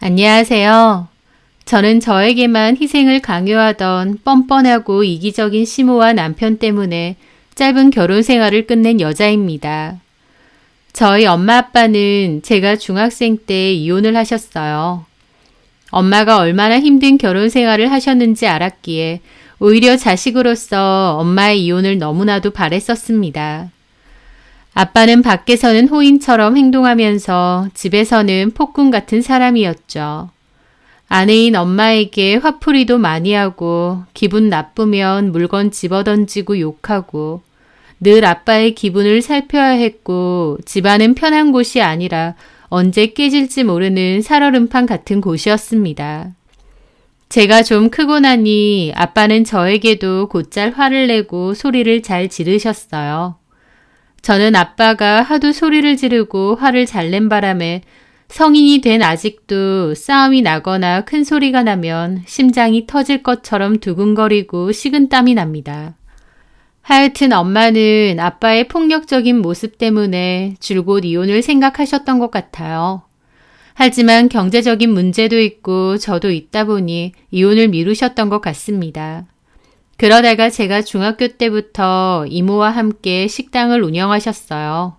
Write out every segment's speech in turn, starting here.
안녕하세요. 저는 저에게만 희생을 강요하던 뻔뻔하고 이기적인 시모와 남편 때문에 짧은 결혼 생활을 끝낸 여자입니다. 저희 엄마 아빠는 제가 중학생 때 이혼을 하셨어요. 엄마가 얼마나 힘든 결혼 생활을 하셨는지 알았기에 오히려 자식으로서 엄마의 이혼을 너무나도 바랬었습니다. 아빠는 밖에서는 호인처럼 행동하면서 집에서는 폭군 같은 사람이었죠. 아내인 엄마에게 화풀이도 많이 하고 기분 나쁘면 물건 집어던지고 욕하고 늘 아빠의 기분을 살펴야 했고 집안은 편한 곳이 아니라 언제 깨질지 모르는 살얼음판 같은 곳이었습니다. 제가 좀 크고 나니 아빠는 저에게도 곧잘 화를 내고 소리를 잘 지르셨어요. 저는 아빠가 하도 소리를 지르고 화를 잘 낸 바람에 성인이 된 아직도 싸움이 나거나 큰 소리가 나면 심장이 터질 것처럼 두근거리고 식은땀이 납니다. 하여튼 엄마는 아빠의 폭력적인 모습 때문에 줄곧 이혼을 생각하셨던 것 같아요. 하지만 경제적인 문제도 있고 저도 있다 보니 이혼을 미루셨던 것 같습니다. 그러다가 제가 중학교 때부터 이모와 함께 식당을 운영하셨어요.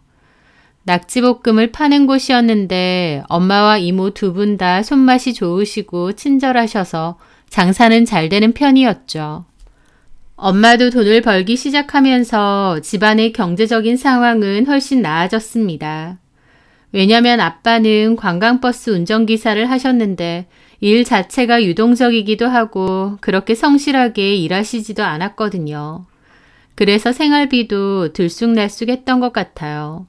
낙지볶음을 파는 곳이었는데 엄마와 이모 두 분 다 손맛이 좋으시고 친절하셔서 장사는 잘 되는 편이었죠. 엄마도 돈을 벌기 시작하면서 집안의 경제적인 상황은 훨씬 나아졌습니다. 왜냐면 아빠는 관광버스 운전기사를 하셨는데 일 자체가 유동적이기도 하고 그렇게 성실하게 일하시지도 않았거든요. 그래서 생활비도 들쑥날쑥했던 것 같아요.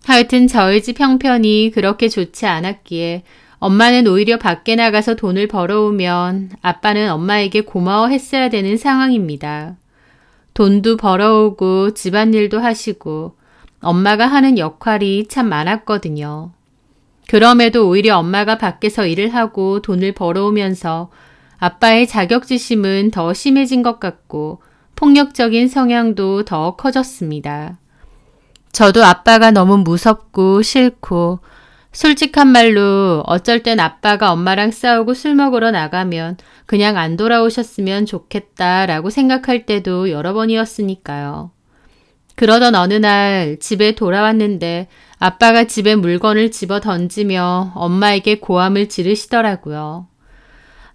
하여튼 저희 집 형편이 그렇게 좋지 않았기에 엄마는 오히려 밖에 나가서 돈을 벌어오면 아빠는 엄마에게 고마워했어야 되는 상황입니다. 돈도 벌어오고 집안일도 하시고 엄마가 하는 역할이 참 많았거든요. 그럼에도 오히려 엄마가 밖에서 일을 하고 돈을 벌어오면서 아빠의 자격지심은 더 심해진 것 같고 폭력적인 성향도 더 커졌습니다. 저도 아빠가 너무 무섭고 싫고 솔직한 말로 어쩔 땐 아빠가 엄마랑 싸우고 술 먹으러 나가면 그냥 안 돌아오셨으면 좋겠다라고 생각할 때도 여러 번이었으니까요. 그러던 어느 날 집에 돌아왔는데 아빠가 집에 물건을 집어 던지며 엄마에게 고함을 지르시더라고요.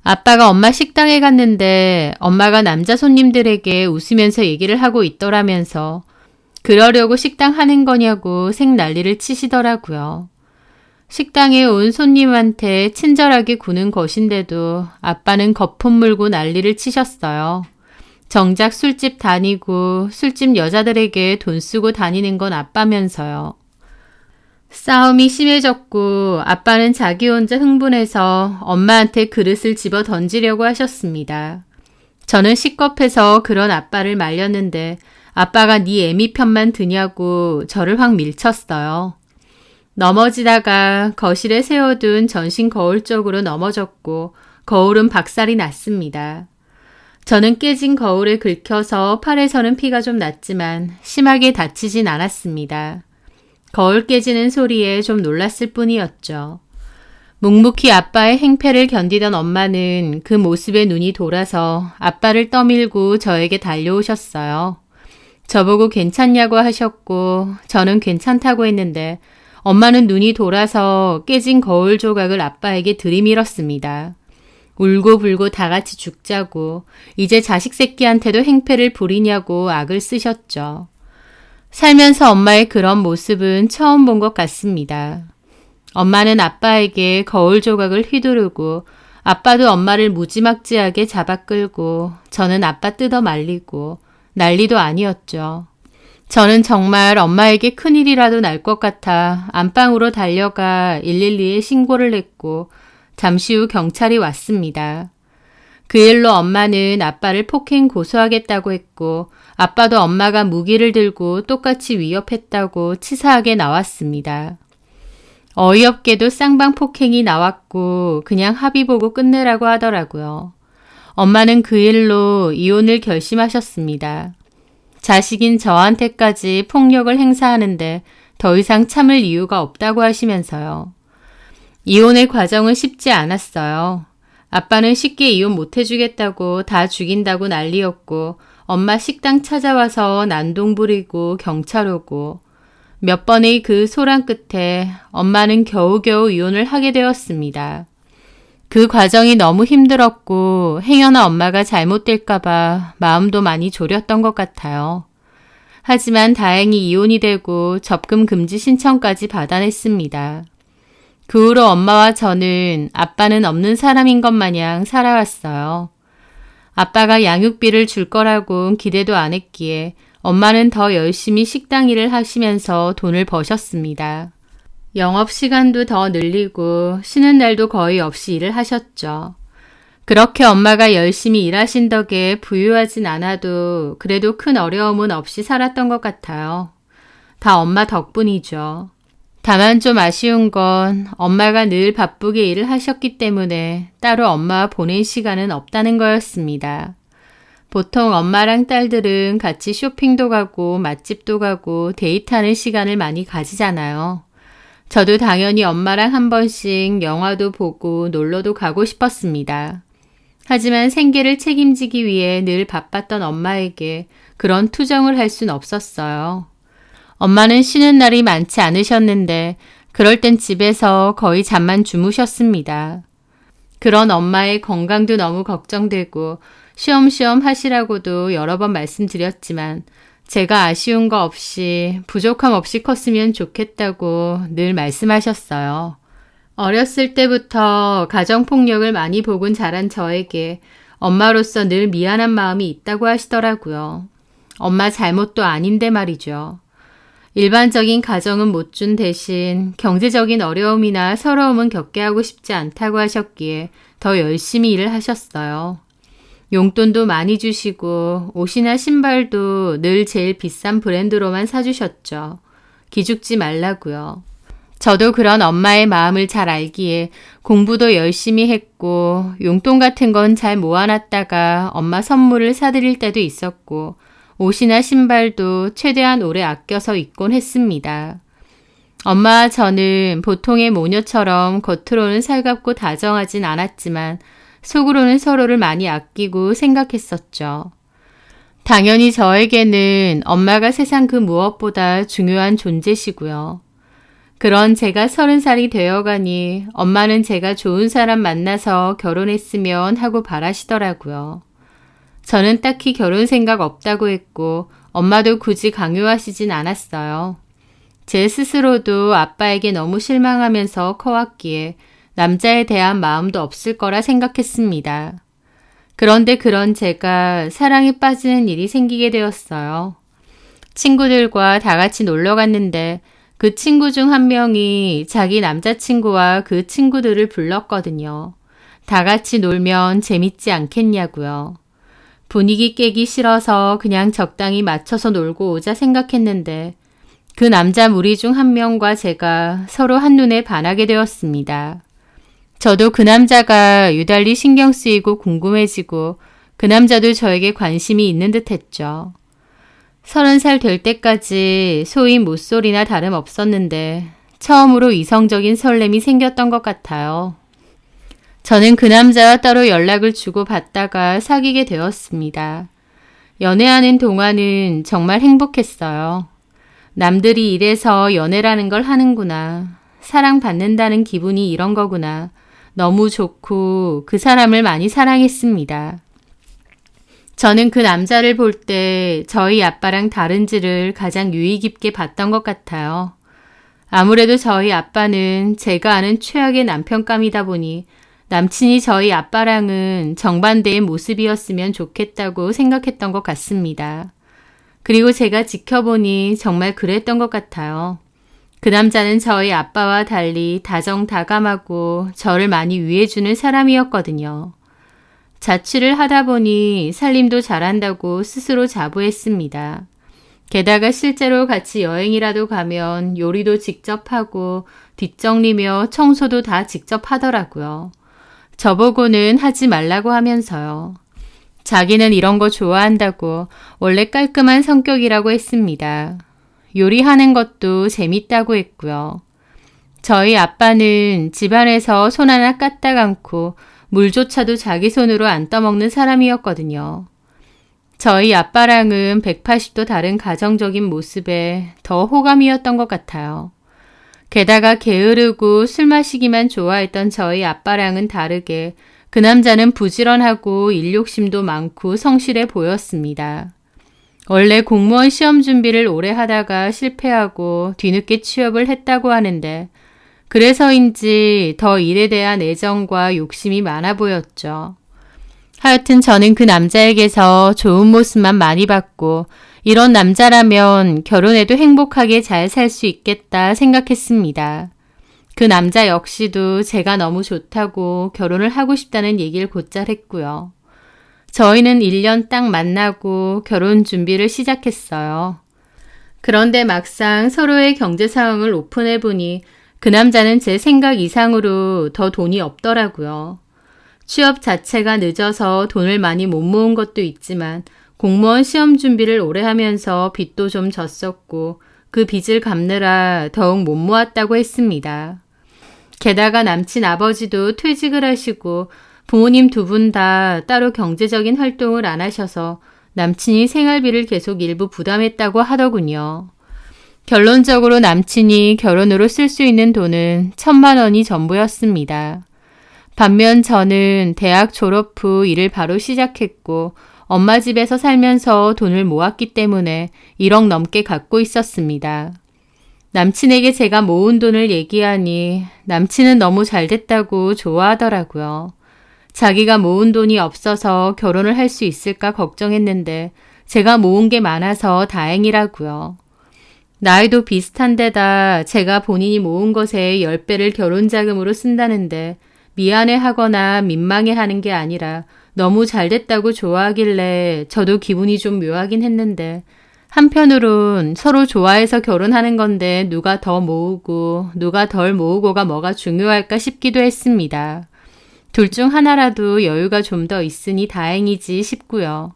아빠가 엄마 식당에 갔는데 엄마가 남자 손님들에게 웃으면서 얘기를 하고 있더라면서 그러려고 식당 하는 거냐고 생난리를 치시더라고요. 식당에 온 손님한테 친절하게 구는 것인데도 아빠는 거품 물고 난리를 치셨어요. 정작 술집 다니고 술집 여자들에게 돈 쓰고 다니는 건 아빠면서요. 싸움이 심해졌고 아빠는 자기 혼자 흥분해서 엄마한테 그릇을 집어 던지려고 하셨습니다. 저는 식겁해서 그런 아빠를 말렸는데 아빠가 네 애미 편만 드냐고 저를 확 밀쳤어요. 넘어지다가 거실에 세워둔 전신 거울 쪽으로 넘어졌고 거울은 박살이 났습니다. 저는 깨진 거울에 긁혀서 팔에서는 피가 좀 났지만 심하게 다치진 않았습니다. 거울 깨지는 소리에 좀 놀랐을 뿐이었죠. 묵묵히 아빠의 행패를 견디던 엄마는 그 모습에 눈이 돌아서 아빠를 떠밀고 저에게 달려오셨어요. 저보고 괜찮냐고 하셨고 저는 괜찮다고 했는데 엄마는 눈이 돌아서 깨진 거울 조각을 아빠에게 들이밀었습니다. 울고불고 다 같이 죽자고 이제 자식 새끼한테도 행패를 부리냐고 악을 쓰셨죠. 살면서 엄마의 그런 모습은 처음 본 것 같습니다. 엄마는 아빠에게 거울 조각을 휘두르고 아빠도 엄마를 무지막지하게 잡아 끌고 저는 아빠 뜯어 말리고 난리도 아니었죠. 저는 정말 엄마에게 큰일이라도 날 것 같아 안방으로 달려가 112에 신고를 했고 잠시 후 경찰이 왔습니다. 그 일로 엄마는 아빠를 폭행 고소하겠다고 했고 아빠도 엄마가 무기를 들고 똑같이 위협했다고 치사하게 나왔습니다. 어이없게도 쌍방폭행이 나왔고 그냥 합의 보고 끝내라고 하더라고요. 엄마는 그 일로 이혼을 결심하셨습니다. 자식인 저한테까지 폭력을 행사하는데 더 이상 참을 이유가 없다고 하시면서요. 이혼의 과정은 쉽지 않았어요. 아빠는 쉽게 이혼 못 해주겠다고 다 죽인다고 난리였고 엄마 식당 찾아와서 난동 부리고 경찰 오고 몇 번의 그 소란 끝에 엄마는 겨우겨우 이혼을 하게 되었습니다. 그 과정이 너무 힘들었고 행여나 엄마가 잘못될까봐 마음도 많이 졸였던 것 같아요. 하지만 다행히 이혼이 되고 접금 금지 신청까지 받아냈습니다. 그 후로 엄마와 저는 아빠는 없는 사람인 것 마냥 살아왔어요. 아빠가 양육비를 줄 거라고 기대도 안 했기에 엄마는 더 열심히 식당 일을 하시면서 돈을 버셨습니다. 영업시간도 더 늘리고 쉬는 날도 거의 없이 일을 하셨죠. 그렇게 엄마가 열심히 일하신 덕에 부유하진 않아도 그래도 큰 어려움은 없이 살았던 것 같아요. 다 엄마 덕분이죠. 다만 좀 아쉬운 건 엄마가 늘 바쁘게 일을 하셨기 때문에 따로 엄마와 보낸 시간은 없다는 거였습니다. 보통 엄마랑 딸들은 같이 쇼핑도 가고 맛집도 가고 데이트하는 시간을 많이 가지잖아요. 저도 당연히 엄마랑 한 번씩 영화도 보고 놀러도 가고 싶었습니다. 하지만 생계를 책임지기 위해 늘 바빴던 엄마에게 그런 투정을 할 순 없었어요. 엄마는 쉬는 날이 많지 않으셨는데 그럴 땐 집에서 거의 잠만 주무셨습니다. 그런 엄마의 건강도 너무 걱정되고 쉬엄쉬엄 하시라고도 여러 번 말씀드렸지만 제가 아쉬운 거 없이 부족함 없이 컸으면 좋겠다고 늘 말씀하셨어요. 어렸을 때부터 가정폭력을 많이 보곤 자란 저에게 엄마로서 늘 미안한 마음이 있다고 하시더라고요. 엄마 잘못도 아닌데 말이죠. 일반적인 가정은 못 준 대신 경제적인 어려움이나 서러움은 겪게 하고 싶지 않다고 하셨기에 더 열심히 일을 하셨어요. 용돈도 많이 주시고 옷이나 신발도 늘 제일 비싼 브랜드로만 사주셨죠. 기죽지 말라고요. 저도 그런 엄마의 마음을 잘 알기에 공부도 열심히 했고 용돈 같은 건 잘 모아놨다가 엄마 선물을 사드릴 때도 있었고 옷이나 신발도 최대한 오래 아껴서 입곤 했습니다. 엄마와 저는 보통의 모녀처럼 겉으로는 살갑고 다정하진 않았지만 속으로는 서로를 많이 아끼고 생각했었죠. 당연히 저에게는 엄마가 세상 그 무엇보다 중요한 존재시고요. 그런 제가 30살이 되어가니 엄마는 제가 좋은 사람 만나서 결혼했으면 하고 바라시더라고요. 저는 딱히 결혼 생각 없다고 했고 엄마도 굳이 강요하시진 않았어요. 제 스스로도 아빠에게 너무 실망하면서 커왔기에 남자에 대한 마음도 없을 거라 생각했습니다. 그런데 그런 제가 사랑에 빠지는 일이 생기게 되었어요. 친구들과 다 같이 놀러 갔는데 그 친구 중 한 명이 자기 남자친구와 그 친구들을 불렀거든요. 다 같이 놀면 재밌지 않겠냐고요. 분위기 깨기 싫어서 그냥 적당히 맞춰서 놀고 오자 생각했는데 그 남자 무리 중 한 명과 제가 서로 한눈에 반하게 되었습니다. 저도 그 남자가 유달리 신경 쓰이고 궁금해지고 그 남자도 저에게 관심이 있는 듯 했죠. 30살 될 때까지 소위 모쏠이나 다름없었는데 처음으로 이성적인 설렘이 생겼던 것 같아요. 저는 그 남자와 따로 연락을 주고 받다가 사귀게 되었습니다. 연애하는 동안은 정말 행복했어요. 남들이 이래서 연애라는 걸 하는구나. 사랑받는다는 기분이 이런 거구나. 너무 좋고 그 사람을 많이 사랑했습니다. 저는 그 남자를 볼 때 저희 아빠랑 다른지를 가장 유의 깊게 봤던 것 같아요. 아무래도 저희 아빠는 제가 아는 최악의 남편감이다 보니 남친이 저희 아빠랑은 정반대의 모습이었으면 좋겠다고 생각했던 것 같습니다. 그리고 제가 지켜보니 정말 그랬던 것 같아요. 그 남자는 저희 아빠와 달리 다정다감하고 저를 많이 위해주는 사람이었거든요. 자취를 하다 보니 살림도 잘한다고 스스로 자부했습니다. 게다가 실제로 같이 여행이라도 가면 요리도 직접 하고 뒷정리며 청소도 다 직접 하더라고요. 저보고는 하지 말라고 하면서요. 자기는 이런 거 좋아한다고 원래 깔끔한 성격이라고 했습니다. 요리하는 것도 재밌다고 했고요. 저희 아빠는 집안에서 손 하나 까딱 않고 물조차도 자기 손으로 안 떠먹는 사람이었거든요. 저희 아빠랑은 180도 다른 가정적인 모습에 더 호감이었던 것 같아요. 게다가 게으르고 술 마시기만 좋아했던 저희 아빠랑은 다르게 그 남자는 부지런하고 일욕심도 많고 성실해 보였습니다. 원래 공무원 시험 준비를 오래 하다가 실패하고 뒤늦게 취업을 했다고 하는데 그래서인지 더 일에 대한 애정과 욕심이 많아 보였죠. 하여튼 저는 그 남자에게서 좋은 모습만 많이 봤고 이런 남자라면 결혼해도 행복하게 잘 살 수 있겠다 생각했습니다. 그 남자 역시도 제가 너무 좋다고 결혼을 하고 싶다는 얘기를 곧잘 했고요. 저희는 1년 딱 만나고 결혼 준비를 시작했어요. 그런데 막상 서로의 경제 상황을 오픈해 보니 그 남자는 제 생각 이상으로 더 돈이 없더라고요. 취업 자체가 늦어서 돈을 많이 못 모은 것도 있지만 공무원 시험 준비를 오래 하면서 빚도 좀 졌었고 그 빚을 갚느라 더욱 못 모았다고 했습니다. 게다가 남친 아버지도 퇴직을 하시고 부모님 두 분 다 따로 경제적인 활동을 안 하셔서 남친이 생활비를 계속 일부 부담했다고 하더군요. 결론적으로 남친이 결혼으로 쓸 수 있는 돈은 1,000만 원이 전부였습니다. 반면 저는 대학 졸업 후 일을 바로 시작했고 엄마 집에서 살면서 돈을 모았기 때문에 1억 넘게 갖고 있었습니다. 남친에게 제가 모은 돈을 얘기하니 남친은 너무 잘 됐다고 좋아하더라고요. 자기가 모은 돈이 없어서 결혼을 할 수 있을까 걱정했는데 제가 모은 게 많아서 다행이라고요. 나이도 비슷한데다 제가 본인이 모은 것의 10배를 결혼자금으로 쓴다는데 미안해하거나 민망해하는 게 아니라 너무 잘 됐다고 좋아하길래 저도 기분이 좀 묘하긴 했는데 한편으론 서로 좋아해서 결혼하는 건데 누가 더 모으고 누가 덜 모으고가 뭐가 중요할까 싶기도 했습니다. 둘 중 하나라도 여유가 좀 더 있으니 다행이지 싶고요.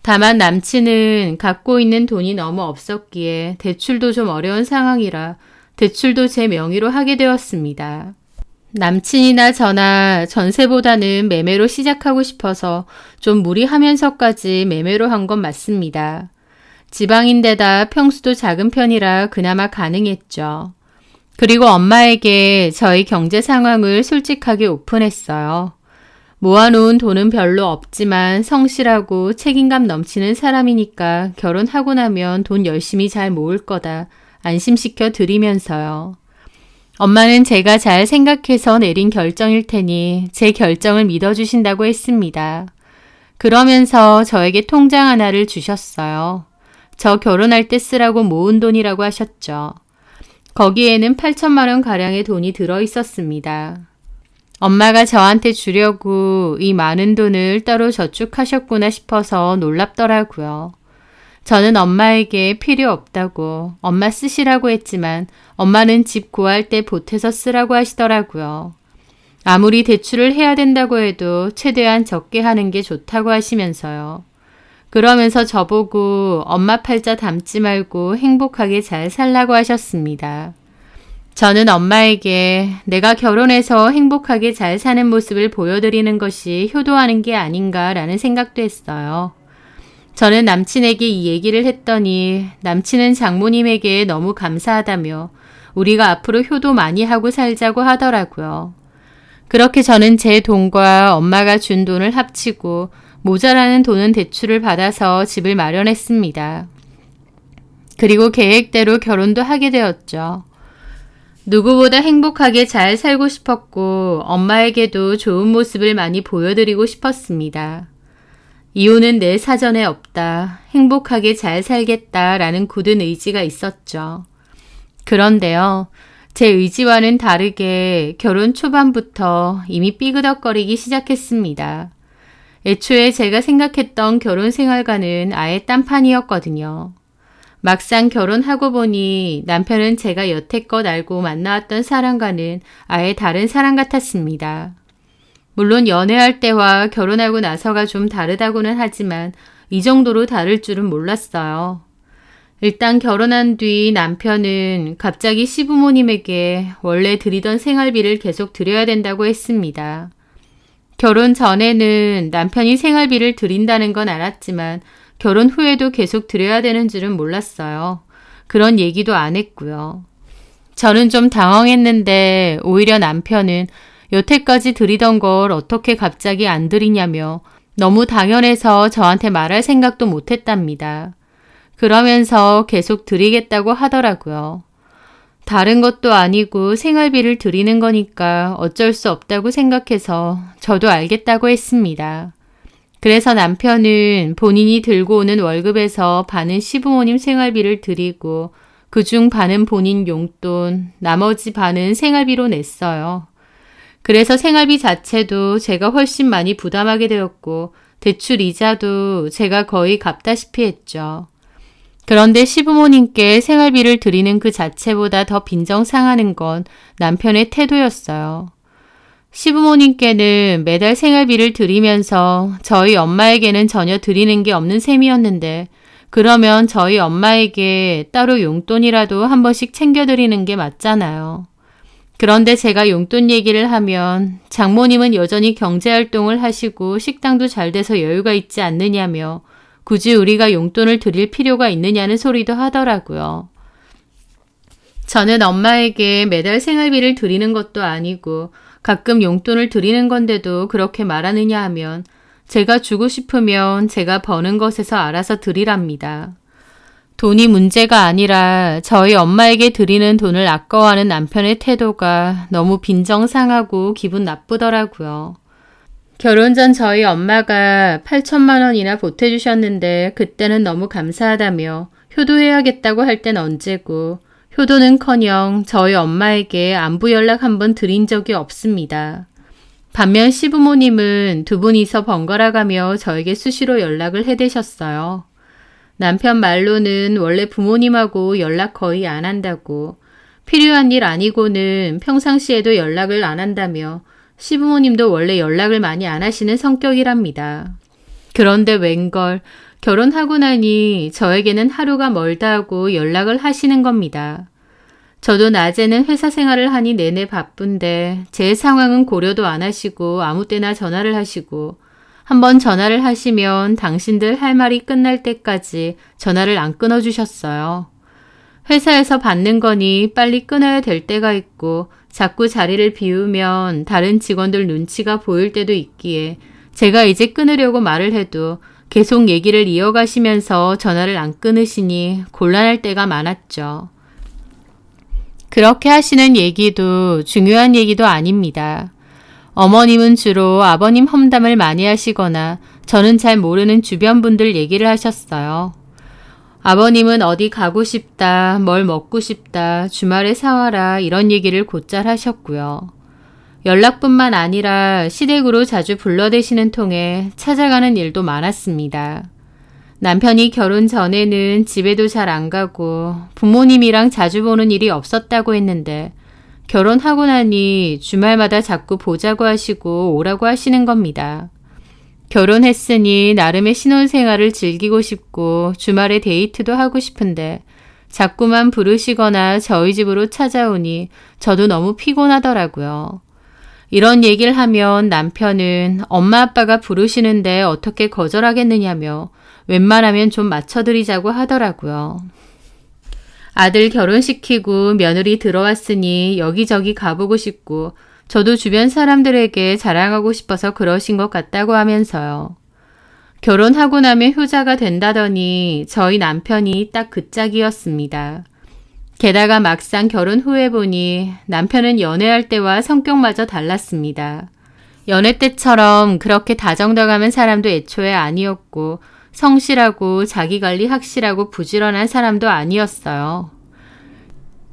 다만 남친은 갖고 있는 돈이 너무 없었기에 대출도 좀 어려운 상황이라 대출도 제 명의로 하게 되었습니다. 남친이나 저나 전세보다는 매매로 시작하고 싶어서 좀 무리하면서까지 매매로 한 건 맞습니다. 지방인데다 평수도 작은 편이라 그나마 가능했죠. 그리고 엄마에게 저희 경제 상황을 솔직하게 오픈했어요. 모아놓은 돈은 별로 없지만 성실하고 책임감 넘치는 사람이니까 결혼하고 나면 돈 열심히 잘 모을 거다 안심시켜 드리면서요. 엄마는 제가 잘 생각해서 내린 결정일 테니 제 결정을 믿어주신다고 했습니다. 그러면서 저에게 통장 하나를 주셨어요. 저 결혼할 때 쓰라고 모은 돈이라고 하셨죠. 거기에는 8천만 원 가량의 돈이 들어 있었습니다. 엄마가 저한테 주려고 이 많은 돈을 따로 저축하셨구나 싶어서 놀랍더라고요. 저는 엄마에게 필요 없다고 엄마 쓰시라고 했지만 엄마는 집 구할 때 보태서 쓰라고 하시더라고요. 아무리 대출을 해야 된다고 해도 최대한 적게 하는 게 좋다고 하시면서요. 그러면서 저보고 엄마 팔자 담지 말고 행복하게 잘 살라고 하셨습니다. 저는 엄마에게 내가 결혼해서 행복하게 잘 사는 모습을 보여드리는 것이 효도하는 게 아닌가라는 생각도 했어요. 저는 남친에게 이 얘기를 했더니 남친은 장모님에게 너무 감사하다며 우리가 앞으로 효도 많이 하고 살자고 하더라고요. 그렇게 저는 제 돈과 엄마가 준 돈을 합치고 모자라는 돈은 대출을 받아서 집을 마련했습니다. 그리고 계획대로 결혼도 하게 되었죠. 누구보다 행복하게 잘 살고 싶었고 엄마에게도 좋은 모습을 많이 보여드리고 싶었습니다. 이혼은 내 사전에 없다. 행복하게 잘 살겠다라는 굳은 의지가 있었죠. 그런데요. 제 의지와는 다르게 결혼 초반부터 이미 삐그덕거리기 시작했습니다. 애초에 제가 생각했던 결혼 생활과는 아예 딴판이었거든요. 막상 결혼하고 보니 남편은 제가 여태껏 알고 만나왔던 사람과는 아예 다른 사람 같았습니다. 물론 연애할 때와 결혼하고 나서가 좀 다르다고는 하지만 이 정도로 다를 줄은 몰랐어요. 일단 결혼한 뒤 남편은 갑자기 시부모님에게 원래 드리던 생활비를 계속 드려야 된다고 했습니다. 결혼 전에는 남편이 생활비를 드린다는 건 알았지만 결혼 후에도 계속 드려야 되는 줄은 몰랐어요. 그런 얘기도 안 했고요. 저는 좀 당황했는데 오히려 남편은 여태까지 드리던 걸 어떻게 갑자기 안 드리냐며 너무 당연해서 저한테 말할 생각도 못 했답니다. 그러면서 계속 드리겠다고 하더라고요. 다른 것도 아니고 생활비를 드리는 거니까 어쩔 수 없다고 생각해서 저도 알겠다고 했습니다. 그래서 남편은 본인이 들고 오는 월급에서 반은 시부모님 생활비를 드리고 그중 반은 본인 용돈, 나머지 반은 생활비로 냈어요. 그래서 생활비 자체도 제가 훨씬 많이 부담하게 되었고 대출 이자도 제가 거의 갚다시피 했죠. 그런데 시부모님께 생활비를 드리는 그 자체보다 더 빈정상하는 건 남편의 태도였어요. 시부모님께는 매달 생활비를 드리면서 저희 엄마에게는 전혀 드리는 게 없는 셈이었는데 그러면 저희 엄마에게 따로 용돈이라도 한 번씩 챙겨드리는 게 맞잖아요. 그런데 제가 용돈 얘기를 하면 장모님은 여전히 경제활동을 하시고 식당도 잘 돼서 여유가 있지 않느냐며 굳이 우리가 용돈을 드릴 필요가 있느냐는 소리도 하더라고요. 저는 엄마에게 매달 생활비를 드리는 것도 아니고 가끔 용돈을 드리는 건데도 그렇게 말하느냐 하면 제가 주고 싶으면 제가 버는 것에서 알아서 드리랍니다. 돈이 문제가 아니라 저희 엄마에게 드리는 돈을 아까워하는 남편의 태도가 너무 빈정상하고 기분 나쁘더라고요. 결혼 전 저희 엄마가 8천만 원이나 보태주셨는데 그때는 너무 감사하다며 효도해야겠다고 할 땐 언제고 효도는커녕 저희 엄마에게 안부 연락 한 번 드린 적이 없습니다. 반면 시부모님은 두 분이서 번갈아가며 저에게 수시로 연락을 해대셨어요. 남편 말로는 원래 부모님하고 연락 거의 안 한다고 필요한 일 아니고는 평상시에도 연락을 안 한다며 시부모님도 원래 연락을 많이 안 하시는 성격이랍니다. 그런데 웬걸 결혼하고 나니 저에게는 하루가 멀다 하고 연락을 하시는 겁니다. 저도 낮에는 회사 생활을 하니 내내 바쁜데 제 상황은 고려도 안 하시고 아무 때나 전화를 하시고 한번 전화를 하시면 당신들 할 말이 끝날 때까지 전화를 안 끊어주셨어요. 회사에서 받는 거니 빨리 끊어야 될 때가 있고 자꾸 자리를 비우면 다른 직원들 눈치가 보일 때도 있기에 제가 이제 끊으려고 말을 해도 계속 얘기를 이어가시면서 전화를 안 끊으시니 곤란할 때가 많았죠. 그렇게 하시는 얘기도 중요한 얘기도 아닙니다. 어머님은 주로 아버님 험담을 많이 하시거나 저는 잘 모르는 주변 분들 얘기를 하셨어요. 아버님은 어디 가고 싶다, 뭘 먹고 싶다, 주말에 사와라 이런 얘기를 곧잘 하셨고요. 연락뿐만 아니라 시댁으로 자주 불러대시는 통에 찾아가는 일도 많았습니다. 남편이 결혼 전에는 집에도 잘 안 가고 부모님이랑 자주 보는 일이 없었다고 했는데 결혼하고 나니 주말마다 자꾸 보자고 하시고 오라고 하시는 겁니다. 결혼했으니 나름의 신혼생활을 즐기고 싶고 주말에 데이트도 하고 싶은데 자꾸만 부르시거나 저희 집으로 찾아오니 저도 너무 피곤하더라고요. 이런 얘기를 하면 남편은 엄마 아빠가 부르시는데 어떻게 거절하겠느냐며 웬만하면 좀 맞춰드리자고 하더라고요. 아들 결혼시키고 며느리 들어왔으니 여기저기 가보고 싶고 저도 주변 사람들에게 자랑하고 싶어서 그러신 것 같다고 하면서요. 결혼하고 나면 효자가 된다더니 저희 남편이 딱 그 짝이었습니다. 게다가 막상 결혼 후에 보니 남편은 연애할 때와 성격마저 달랐습니다. 연애 때처럼 그렇게 다정다감한 사람도 애초에 아니었고 성실하고 자기관리 확실하고 부지런한 사람도 아니었어요.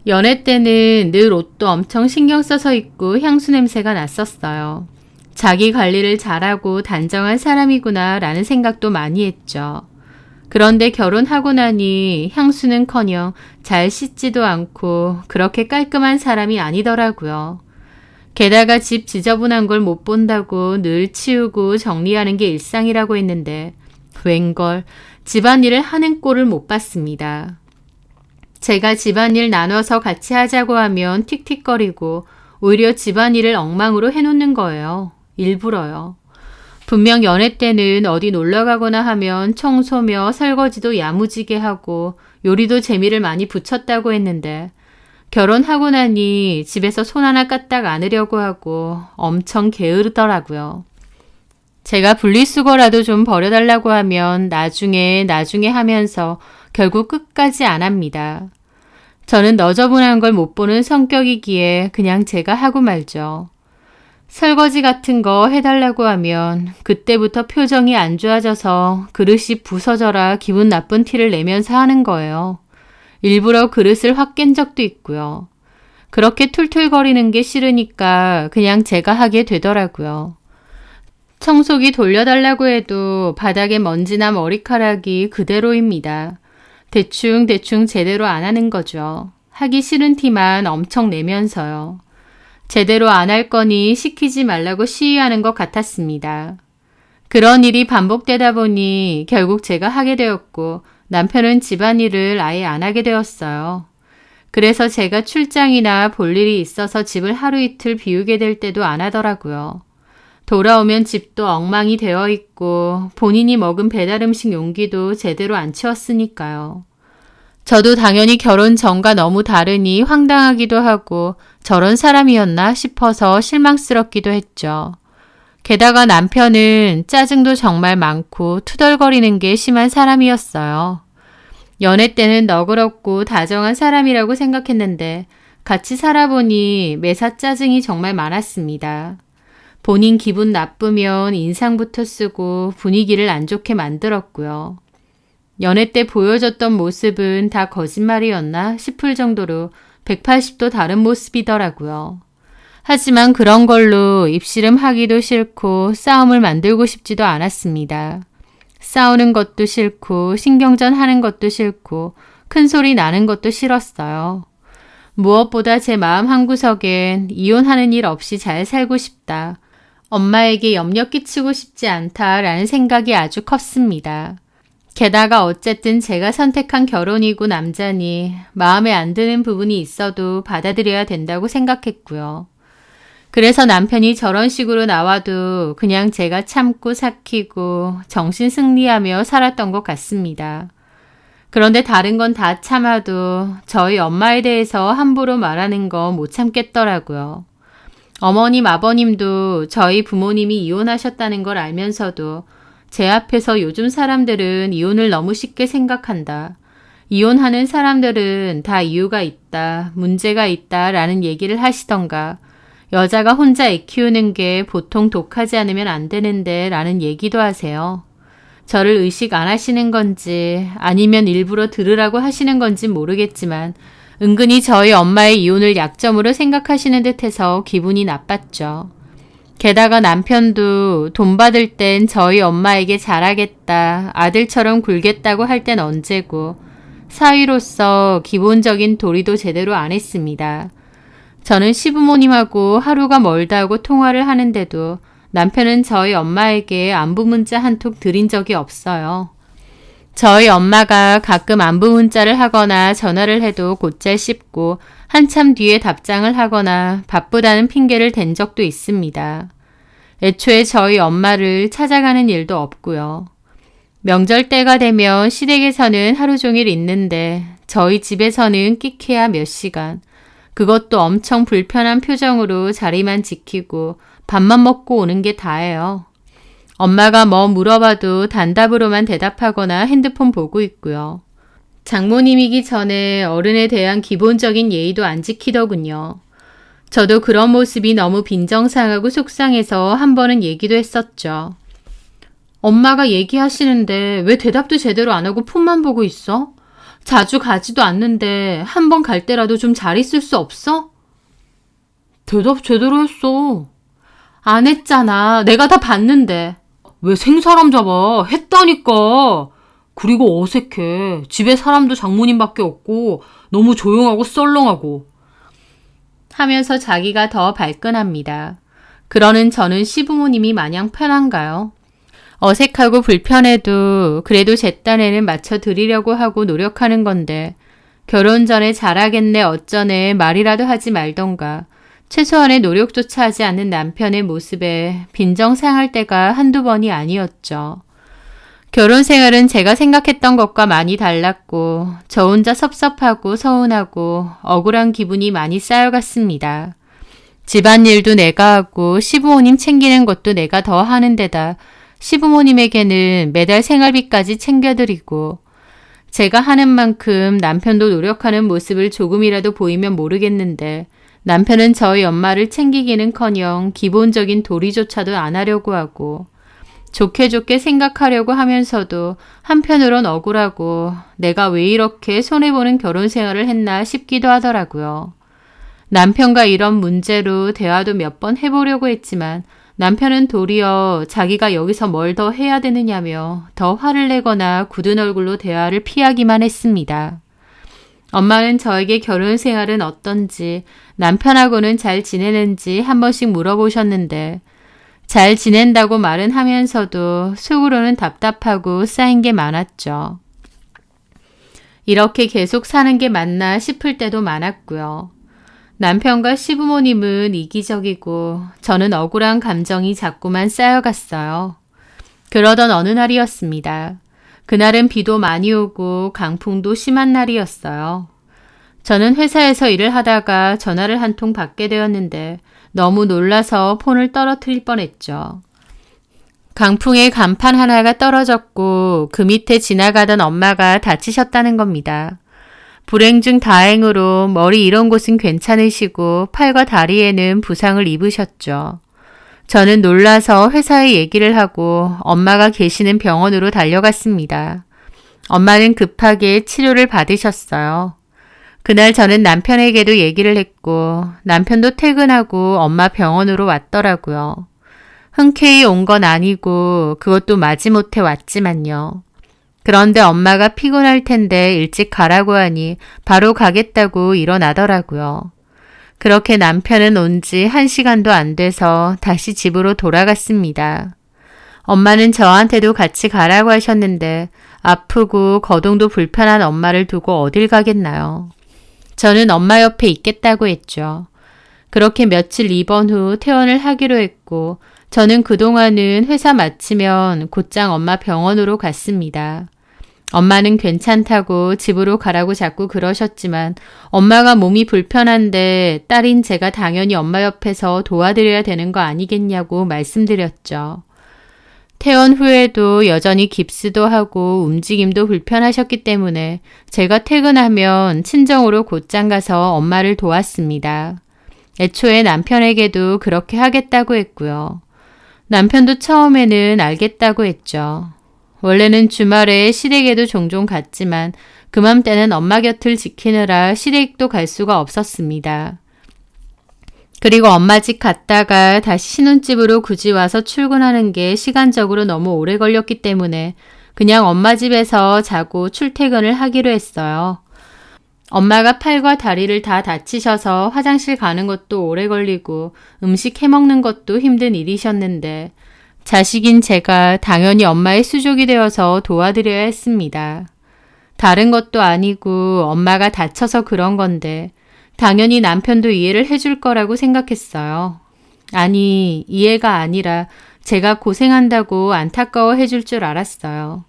연애 때는 늘 옷도 엄청 신경 써서 입고 향수 냄새가 났었어요. 자기 관리를 잘하고 단정한 사람이구나 라는 생각도 많이 했죠. 그런데 결혼하고 나니 향수는커녕 잘 씻지도 않고 그렇게 깔끔한 사람이 아니더라고요. 게다가 집 지저분한 걸 못 본다고 늘 치우고 정리하는 게 일상이라고 했는데 웬걸 집안일을 하는 꼴을 못 봤습니다. 제가 집안일 나눠서 같이 하자고 하면 틱틱거리고 오히려 집안일을 엉망으로 해놓는 거예요. 일부러요. 분명 연애 때는 어디 놀러 가거나 하면 청소며 설거지도 야무지게 하고 요리도 재미를 많이 붙였다고 했는데 결혼하고 나니 집에서 손 하나 까딱 안으려고 하고 엄청 게으르더라고요. 제가 분리수거라도 좀 버려달라고 하면 나중에 하면서 결국 끝까지 안 합니다. 저는 너저분한 걸 못 보는 성격이기에 그냥 제가 하고 말죠. 설거지 같은 거 해달라고 하면 그때부터 표정이 안 좋아져서 그릇이 부서져라 기분 나쁜 티를 내면서 하는 거예요. 일부러 그릇을 확 깬 적도 있고요. 그렇게 툴툴거리는 게 싫으니까 그냥 제가 하게 되더라고요. 청소기 돌려달라고 해도 바닥에 먼지나 머리카락이 그대로입니다. 대충 제대로 안 하는 거죠. 하기 싫은 티만 엄청 내면서요. 제대로 안 할 거니 시키지 말라고 시위하는 것 같았습니다. 그런 일이 반복되다 보니 결국 제가 하게 되었고 남편은 집안일을 아예 안 하게 되었어요. 그래서 제가 출장이나 볼 일이 있어서 집을 하루 이틀 비우게 될 때도 안 하더라고요. 돌아오면 집도 엉망이 되어 있고 본인이 먹은 배달 음식 용기도 제대로 안 치웠으니까요. 저도 당연히 결혼 전과 너무 다르니 황당하기도 하고 저런 사람이었나 싶어서 실망스럽기도 했죠. 게다가 남편은 짜증도 정말 많고 투덜거리는 게 심한 사람이었어요. 연애 때는 너그럽고 다정한 사람이라고 생각했는데 같이 살아보니 매사 짜증이 정말 많았습니다. 본인 기분 나쁘면 인상부터 쓰고 분위기를 안 좋게 만들었고요. 연애 때 보여줬던 모습은 다 거짓말이었나 싶을 정도로 180도 다른 모습이더라고요. 하지만 그런 걸로 입씨름 하기도 싫고 싸움을 만들고 싶지도 않았습니다. 싸우는 것도 싫고 신경전 하는 것도 싫고 큰 소리 나는 것도 싫었어요. 무엇보다 제 마음 한구석엔 이혼하는 일 없이 잘 살고 싶다. 엄마에게 염려 끼치고 싶지 않다라는 생각이 아주 컸습니다. 게다가 어쨌든 제가 선택한 결혼이고 남자니 마음에 안 드는 부분이 있어도 받아들여야 된다고 생각했고요. 그래서 남편이 저런 식으로 나와도 그냥 제가 참고 삭히고 정신 승리하며 살았던 것 같습니다. 그런데 다른 건 다 참아도 저희 엄마에 대해서 함부로 말하는 거 못 참겠더라고요. 어머님, 아버님도 저희 부모님이 이혼하셨다는 걸 알면서도 제 앞에서 요즘 사람들은 이혼을 너무 쉽게 생각한다. 이혼하는 사람들은 다 이유가 있다, 문제가 있다라는 얘기를 하시던가 여자가 혼자 애 키우는 게 보통 독하지 않으면 안 되는데 라는 얘기도 하세요. 저를 의식 안 하시는 건지 아니면 일부러 들으라고 하시는 건지 모르겠지만 은근히 저희 엄마의 이혼을 약점으로 생각하시는 듯해서 기분이 나빴죠. 게다가 남편도 돈 받을 땐 저희 엄마에게 잘하겠다, 아들처럼 굴겠다고 할 땐 언제고 사위로서 기본적인 도리도 제대로 안 했습니다. 저는 시부모님하고 하루가 멀다고 통화를 하는데도 남편은 저희 엄마에게 안부 문자 한 통 드린 적이 없어요. 저희 엄마가 가끔 안부 문자를 하거나 전화를 해도 곧잘 씹고 한참 뒤에 답장을 하거나 바쁘다는 핑계를 댄 적도 있습니다. 애초에 저희 엄마를 찾아가는 일도 없고요. 명절 때가 되면 시댁에서는 하루 종일 있는데 저희 집에서는 끽해야 몇 시간. 그것도 엄청 불편한 표정으로 자리만 지키고 밥만 먹고 오는 게 다예요. 엄마가 뭐 물어봐도 단답으로만 대답하거나 핸드폰 보고 있고요. 장모님이기 전에 어른에 대한 기본적인 예의도 안 지키더군요. 저도 그런 모습이 너무 빈정상하고 속상해서 한 번은 얘기도 했었죠. 엄마가 얘기하시는데 왜 대답도 제대로 안 하고 폰만 보고 있어? 자주 가지도 않는데 한 번 갈 때라도 좀 잘 있을 수 없어? 대답 제대로 했어. 안 했잖아. 내가 다 봤는데. 왜 생사람 잡아? 했다니까. 그리고 어색해. 집에 사람도 장모님밖에 없고 너무 조용하고 썰렁하고. 하면서 자기가 더 발끈합니다. 그러는 저는 시부모님이 마냥 편한가요? 어색하고 불편해도 그래도 제 딴에는 맞춰드리려고 하고 노력하는 건데 결혼 전에 잘하겠네 어쩌네 말이라도 하지 말던가 최소한의 노력조차 하지 않는 남편의 모습에 빈정상할 때가 한두 번이 아니었죠. 결혼 생활은 제가 생각했던 것과 많이 달랐고 저 혼자 섭섭하고 서운하고 억울한 기분이 많이 쌓여갔습니다. 집안일도 내가 하고 시부모님 챙기는 것도 내가 더 하는 데다 시부모님에게는 매달 생활비까지 챙겨드리고 제가 하는 만큼 남편도 노력하는 모습을 조금이라도 보이면 모르겠는데 남편은 저희 엄마를 챙기기는커녕 기본적인 도리조차도 안 하려고 하고 좋게 좋게 생각하려고 하면서도 한편으론 억울하고 내가 왜 이렇게 손해보는 결혼 생활을 했나 싶기도 하더라고요. 남편과 이런 문제로 대화도 몇 번 해보려고 했지만 남편은 도리어 자기가 여기서 뭘 더 해야 되느냐며 더 화를 내거나 굳은 얼굴로 대화를 피하기만 했습니다. 엄마는 저에게 결혼 생활은 어떤지 남편하고는 잘 지내는지 한 번씩 물어보셨는데 잘 지낸다고 말은 하면서도 속으로는 답답하고 쌓인 게 많았죠. 이렇게 계속 사는 게 맞나 싶을 때도 많았고요. 남편과 시부모님은 이기적이고 저는 억울한 감정이 자꾸만 쌓여갔어요. 그러던 어느 날이었습니다. 그날은 비도 많이 오고 강풍도 심한 날이었어요. 저는 회사에서 일을 하다가 전화를 한 통 받게 되었는데 너무 놀라서 폰을 떨어뜨릴 뻔했죠. 강풍에 간판 하나가 떨어졌고 그 밑에 지나가던 엄마가 다치셨다는 겁니다. 불행 중 다행으로 머리 이런 곳은 괜찮으시고 팔과 다리에는 부상을 입으셨죠. 저는 놀라서 회사에 얘기를 하고 엄마가 계시는 병원으로 달려갔습니다. 엄마는 급하게 치료를 받으셨어요. 그날 저는 남편에게도 얘기를 했고 남편도 퇴근하고 엄마 병원으로 왔더라고요. 흔쾌히 온 건 아니고 그것도 마지못해 왔지만요. 그런데 엄마가 피곤할 텐데 일찍 가라고 하니 바로 가겠다고 일어나더라고요. 그렇게 남편은 온 지 1시간도 안 돼서 다시 집으로 돌아갔습니다. 엄마는 저한테도 같이 가라고 하셨는데 아프고 거동도 불편한 엄마를 두고 어딜 가겠나요? 저는 엄마 옆에 있겠다고 했죠. 그렇게 며칠 입원 후 퇴원을 하기로 했고 저는 그동안은 회사 마치면 곧장 엄마 병원으로 갔습니다. 엄마는 괜찮다고 집으로 가라고 자꾸 그러셨지만 엄마가 몸이 불편한데 딸인 제가 당연히 엄마 옆에서 도와드려야 되는 거 아니겠냐고 말씀드렸죠. 퇴원 후에도 여전히 깁스도 하고 움직임도 불편하셨기 때문에 제가 퇴근하면 친정으로 곧장 가서 엄마를 도왔습니다. 애초에 남편에게도 그렇게 하겠다고 했고요. 남편도 처음에는 알겠다고 했죠. 원래는 주말에 시댁에도 종종 갔지만 그맘때는 엄마 곁을 지키느라 시댁도 갈 수가 없었습니다. 그리고 엄마 집 갔다가 다시 신혼집으로 굳이 와서 출근하는 게 시간적으로 너무 오래 걸렸기 때문에 그냥 엄마 집에서 자고 출퇴근을 하기로 했어요. 엄마가 팔과 다리를 다 다치셔서 화장실 가는 것도 오래 걸리고 음식 해먹는 것도 힘든 일이셨는데 자식인 제가 당연히 엄마의 수족이 되어서 도와드려야 했습니다. 다른 것도 아니고 엄마가 다쳐서 그런 건데 당연히 남편도 이해를 해줄 거라고 생각했어요. 아니, 이해가 아니라 제가 고생한다고 안타까워 해줄 줄 알았어요.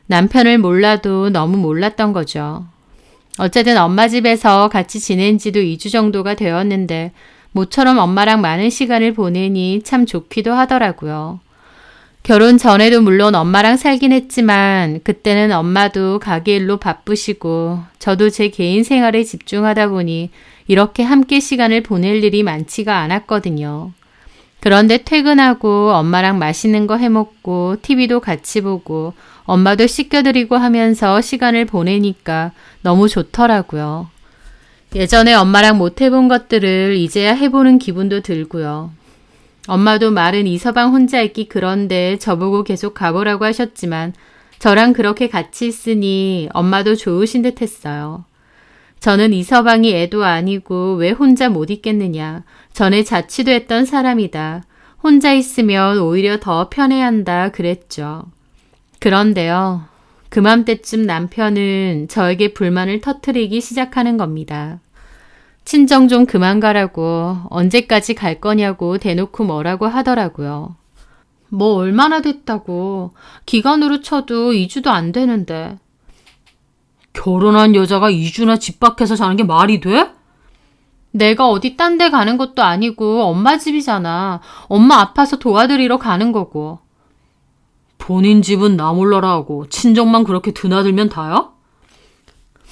남편을 몰라도 너무 몰랐던 거죠. 어쨌든 엄마 집에서 같이 지낸 지도 2주 정도가 되었는데 모처럼 엄마랑 많은 시간을 보내니 참 좋기도 하더라고요. 결혼 전에도 물론 엄마랑 살긴 했지만 그때는 엄마도 가게 일로 바쁘시고 저도 제 개인 생활에 집중하다 보니 이렇게 함께 시간을 보낼 일이 많지가 않았거든요. 그런데 퇴근하고 엄마랑 맛있는 거 해먹고 TV도 같이 보고 엄마도 씻겨드리고 하면서 시간을 보내니까 너무 좋더라고요. 예전에 엄마랑 못 해본 것들을 이제야 해보는 기분도 들고요. 엄마도 말은 이서방 혼자 있기 그런데 저보고 계속 가보라고 하셨지만 저랑 그렇게 같이 있으니 엄마도 좋으신 듯 했어요. 저는 이서방이 애도 아니고 왜 혼자 못 있겠느냐. 전에 자취도 했던 사람이다. 혼자 있으면 오히려 더 편해한다 그랬죠. 그런데요. 그맘때쯤 남편은 저에게 불만을 터뜨리기 시작하는 겁니다. 친정 좀 그만 가라고, 언제까지 갈 거냐고 대놓고 뭐라고 하더라고요. 뭐 얼마나 됐다고, 기간으로 쳐도 2주도 안 되는데. 결혼한 여자가 2주나 집 밖에서 자는 게 말이 돼? 내가 어디 딴 데 가는 것도 아니고 엄마 집이잖아. 엄마 아파서 도와드리러 가는 거고. 본인 집은 나 몰라라 하고 친정만 그렇게 드나들면 다야?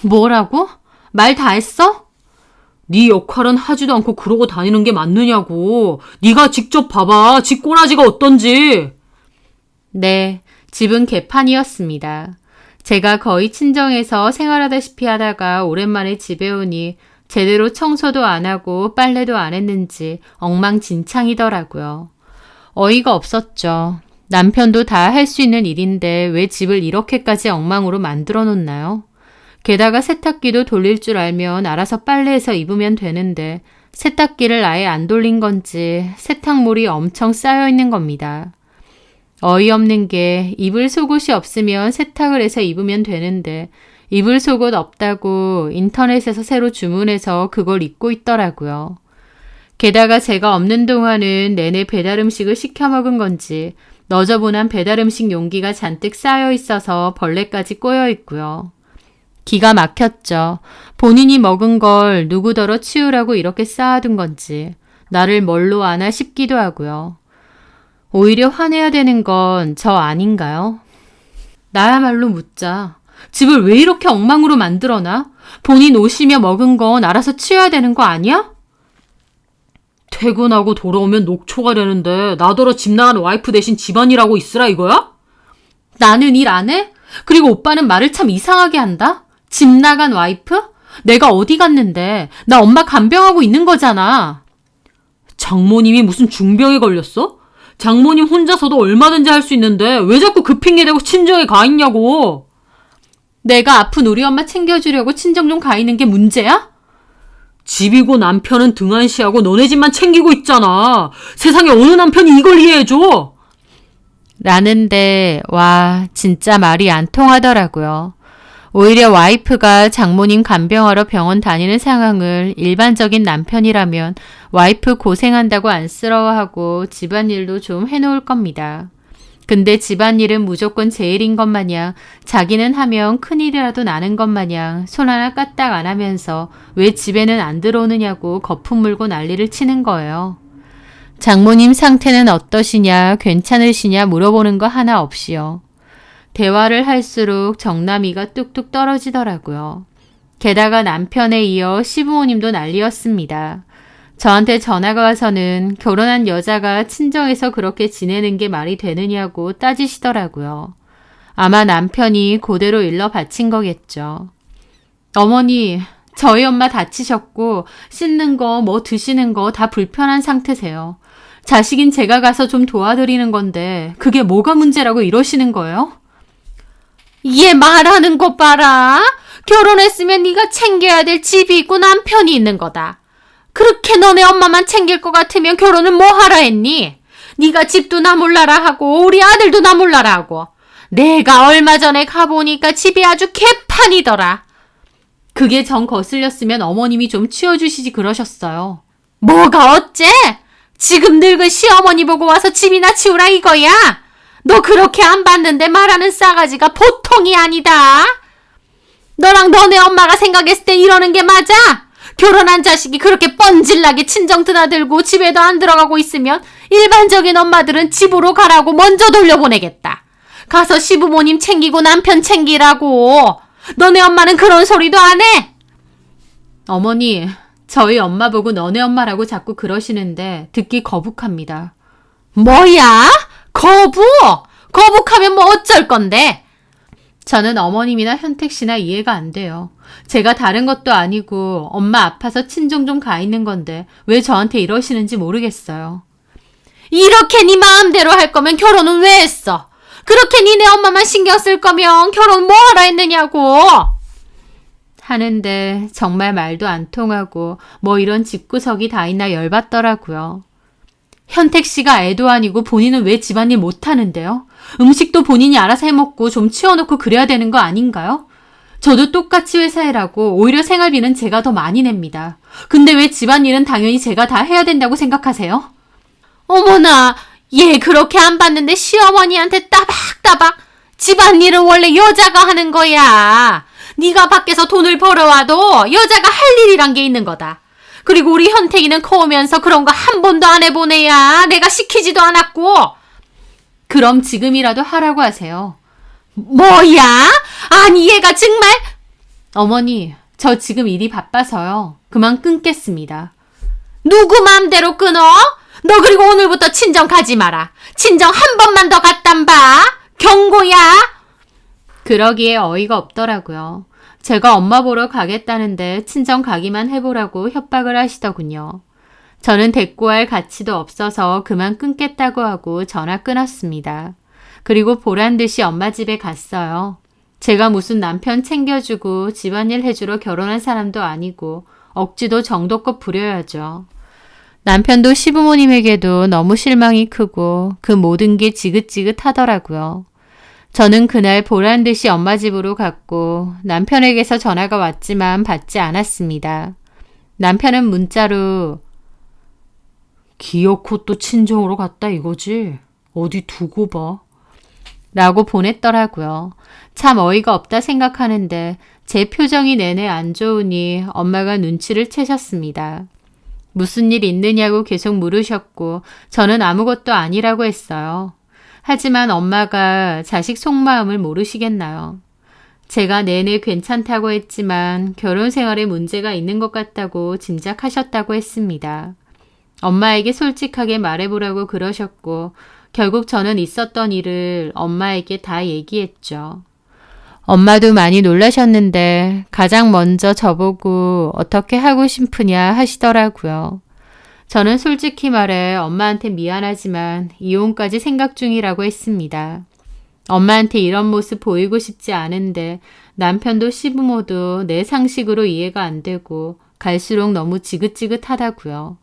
뭐라고? 말 다 했어? 네 역할은 하지도 않고 그러고 다니는 게 맞느냐고. 네가 직접 봐봐. 집 꼬라지가 어떤지. 네, 집은 개판이었습니다. 제가 거의 친정에서 생활하다시피 하다가 오랜만에 집에 오니 제대로 청소도 안 하고 빨래도 안 했는지 엉망진창이더라고요. 어이가 없었죠. 남편도 다 할 수 있는 일인데 왜 집을 이렇게까지 엉망으로 만들어 놓나요? 게다가 세탁기도 돌릴 줄 알면 알아서 빨래해서 입으면 되는데 세탁기를 아예 안 돌린 건지 세탁물이 엄청 쌓여 있는 겁니다. 어이없는 게 입을 속옷이 없으면 세탁을 해서 입으면 되는데 입을 속옷 없다고 인터넷에서 새로 주문해서 그걸 입고 있더라고요. 게다가 제가 없는 동안은 내내 배달 음식을 시켜 먹은 건지 너저분한 배달 음식 용기가 잔뜩 쌓여 있어서 벌레까지 꼬여 있고요. 기가 막혔죠. 본인이 먹은 걸 누구더러 치우라고 이렇게 쌓아둔 건지 나를 뭘로 아나 싶기도 하고요. 오히려 화내야 되는 건 저 아닌가요? 나야말로 묻자. 집을 왜 이렇게 엉망으로 만들어놔? 본인 옷이며 먹은 건 알아서 치워야 되는 거 아니야? 퇴근하고 돌아오면 녹초가 되는데 나더러 집 나간 와이프 대신 집안일하고 있으라 이거야? 나는 일 안 해? 그리고 오빠는 말을 참 이상하게 한다? 집 나간 와이프? 내가 어디 갔는데? 나 엄마 간병하고 있는 거잖아. 장모님이 무슨 중병에 걸렸어? 장모님 혼자서도 얼마든지 할 수 있는데 왜 자꾸 그 핑계 대고 친정에 가 있냐고. 내가 아픈 우리 엄마 챙겨주려고 친정 좀 가 있는 게 문제야? 집이고 남편은 등한시하고 너네 집만 챙기고 있잖아. 세상에 어느 남편이 이걸 이해해줘? 라는데 와 진짜 말이 안 통하더라고요. 오히려 와이프가 장모님 간병하러 병원 다니는 상황을 일반적인 남편이라면 와이프 고생한다고 안쓰러워하고 집안일도 좀 해놓을 겁니다. 근데 집안일은 무조건 제 일인 것 마냥 자기는 하면 큰일이라도 나는 것 마냥 손 하나 까딱 안 하면서 왜 집에는 안 들어오느냐고 거품 물고 난리를 치는 거예요. 장모님 상태는 어떠시냐, 괜찮으시냐 물어보는 거 하나 없이요. 대화를 할수록 정남이가 뚝뚝 떨어지더라고요. 게다가 남편에 이어 시부모님도 난리였습니다. 저한테 전화가 와서는 결혼한 여자가 친정에서 그렇게 지내는 게 말이 되느냐고 따지시더라고요. 아마 남편이 그대로 일러 바친 거겠죠. 어머니, 저희 엄마 다치셨고 씻는 거, 뭐 드시는 거 다 불편한 상태세요. 자식인 제가 가서 좀 도와드리는 건데 그게 뭐가 문제라고 이러시는 거예요? 얘 말하는 거 봐라. 결혼했으면 네가 챙겨야 될 집이 있고 남편이 있는 거다. 그렇게 너네 엄마만 챙길 것 같으면 결혼을 뭐 하라 했니? 네가 집도 나 몰라라 하고 우리 아들도 나 몰라라 하고. 내가 얼마 전에 가보니까 집이 아주 개판이더라. 그게 정 거슬렸으면 어머님이 좀 치워주시지 그러셨어요. 뭐가 어째? 지금 늙은 시어머니 보고 와서 집이나 치우라 이거야? 너 그렇게 안 봤는데 말하는 싸가지가 보통이 아니다. 너랑 너네 엄마가 생각했을 때 이러는 게 맞아? 결혼한 자식이 그렇게 뻔질나게 친정 드나들고 집에도 안 들어가고 있으면 일반적인 엄마들은 집으로 가라고 먼저 돌려보내겠다. 가서 시부모님 챙기고 남편 챙기라고. 너네 엄마는 그런 소리도 안 해? 어머니, 저희 엄마 보고 너네 엄마라고 자꾸 그러시는데 듣기 거북합니다. 뭐야? 거북하면 뭐 어쩔 건데? 저는 어머님이나 현택 씨나 이해가 안 돼요. 제가 다른 것도 아니고 엄마 아파서 친정 좀 가 있는 건데 왜 저한테 이러시는지 모르겠어요. 이렇게 네 마음대로 할 거면 결혼은 왜 했어? 그렇게 니네 엄마만 신경 쓸 거면 결혼 뭐 하라 했느냐고. 하는데 정말 말도 안 통하고 뭐 이런 집구석이 다 있나 열받더라고요. 현택 씨가 애도 아니고 본인은 왜 집안일 못하는데요? 음식도 본인이 알아서 해먹고 좀 치워놓고 그래야 되는 거 아닌가요? 저도 똑같이 회사 일하고 오히려 생활비는 제가 더 많이 냅니다. 근데 왜 집안일은 당연히 제가 다 해야 된다고 생각하세요? 어머나, 얘 그렇게 안 봤는데 시어머니한테 따박따박. 집안일은 원래 여자가 하는 거야. 네가 밖에서 돈을 벌어와도 여자가 할 일이란 게 있는 거다. 그리고 우리 현택이는 커오면서 그런 거 한 번도 안 해본 애야. 내가 시키지도 않았고. 그럼 지금이라도 하라고 하세요. 뭐야? 아니 얘가 정말. 어머니, 저 지금 일이 바빠서요. 그만 끊겠습니다. 누구 맘대로 끊어? 너 그리고 오늘부터 친정 가지 마라. 친정 한 번만 더 갔단 봐. 경고야. 그러기에 어이가 없더라고요. 제가 엄마 보러 가겠다는데 친정 가기만 해보라고 협박을 하시더군요. 저는 대꾸할 가치도 없어서 그만 끊겠다고 하고 전화 끊었습니다. 그리고 보란 듯이 엄마 집에 갔어요. 제가 무슨 남편 챙겨주고 집안일 해주러 결혼한 사람도 아니고 억지도 정도껏 부려야죠. 남편도 시부모님에게도 너무 실망이 크고 그 모든 게 지긋지긋하더라고요. 저는 그날 보란 듯이 엄마 집으로 갔고 남편에게서 전화가 왔지만 받지 않았습니다. 남편은 문자로 기어코 또 친정으로 갔다 이거지? 어디 두고 봐. 라고 보냈더라고요. 참 어이가 없다 생각하는데 제 표정이 내내 안 좋으니 엄마가 눈치를 채셨습니다. 무슨 일 있느냐고 계속 물으셨고 저는 아무것도 아니라고 했어요. 하지만 엄마가 자식 속마음을 모르시겠나요? 제가 내내 괜찮다고 했지만 결혼 생활에 문제가 있는 것 같다고 짐작하셨다고 했습니다. 엄마에게 솔직하게 말해보라고 그러셨고 결국 저는 있었던 일을 엄마에게 다 얘기했죠. 엄마도 많이 놀라셨는데 가장 먼저 저보고 어떻게 하고 싶으냐 하시더라고요. 저는 솔직히 말해 엄마한테 미안하지만 이혼까지 생각 중이라고 했습니다. 엄마한테 이런 모습 보이고 싶지 않은데 남편도 시부모도 내 상식으로 이해가 안 되고 갈수록 너무 지긋지긋하다고요.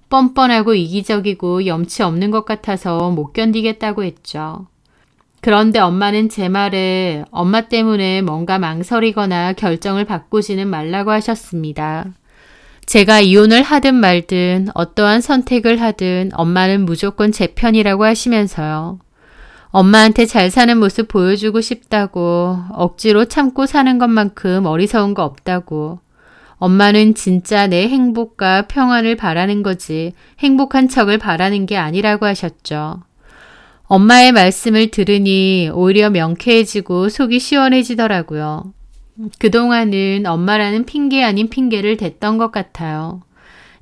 뻔뻔하고 이기적이고 염치 없는 것 같아서 못 견디겠다고 했죠. 그런데 엄마는 제 말에 엄마 때문에 뭔가 망설이거나 결정을 바꾸지는 말라고 하셨습니다. 제가 이혼을 하든 말든 어떠한 선택을 하든 엄마는 무조건 제 편이라고 하시면서요. 엄마한테 잘 사는 모습 보여주고 싶다고 억지로 참고 사는 것만큼 어리석은 거 없다고 엄마는 진짜 내 행복과 평안을 바라는 거지 행복한 척을 바라는 게 아니라고 하셨죠. 엄마의 말씀을 들으니 오히려 명쾌해지고 속이 시원해지더라고요. 그동안은 엄마라는 핑계 아닌 핑계를 댔던 것 같아요.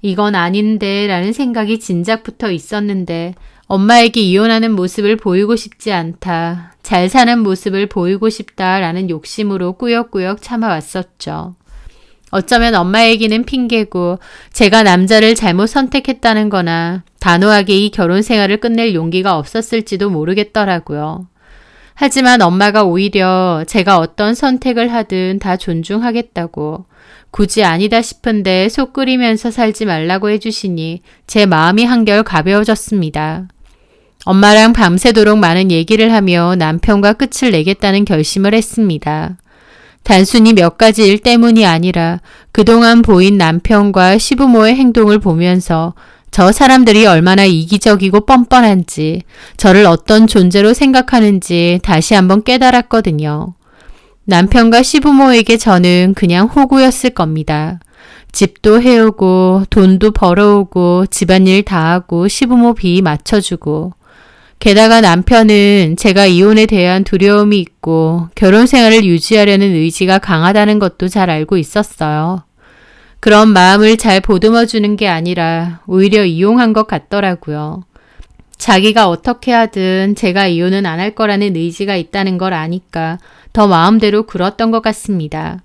이건 아닌데 라는 생각이 진작부터 있었는데 엄마에게 이혼하는 모습을 보이고 싶지 않다. 잘 사는 모습을 보이고 싶다라는 욕심으로 꾸역꾸역 참아왔었죠. 어쩌면 엄마에게는 핑계고 제가 남자를 잘못 선택했다는 거나 단호하게 이 결혼 생활을 끝낼 용기가 없었을지도 모르겠더라고요. 하지만 엄마가 오히려 제가 어떤 선택을 하든 다 존중하겠다고 굳이 아니다 싶은데 속 끓이면서 살지 말라고 해주시니 제 마음이 한결 가벼워졌습니다. 엄마랑 밤새도록 많은 얘기를 하며 남편과 끝을 내겠다는 결심을 했습니다. 단순히 몇 가지 일 때문이 아니라 그동안 보인 남편과 시부모의 행동을 보면서 저 사람들이 얼마나 이기적이고 뻔뻔한지, 저를 어떤 존재로 생각하는지 다시 한번 깨달았거든요. 남편과 시부모에게 저는 그냥 호구였을 겁니다. 집도 해오고 돈도 벌어오고 집안일 다 하고 시부모 비 맞춰주고 게다가 남편은 제가 이혼에 대한 두려움이 있고 결혼 생활을 유지하려는 의지가 강하다는 것도 잘 알고 있었어요. 그런 마음을 잘 보듬어주는 게 아니라 오히려 이용한 것 같더라고요. 자기가 어떻게 하든 제가 이혼은 안 할 거라는 의지가 있다는 걸 아니까 더 마음대로 굴었던 것 같습니다.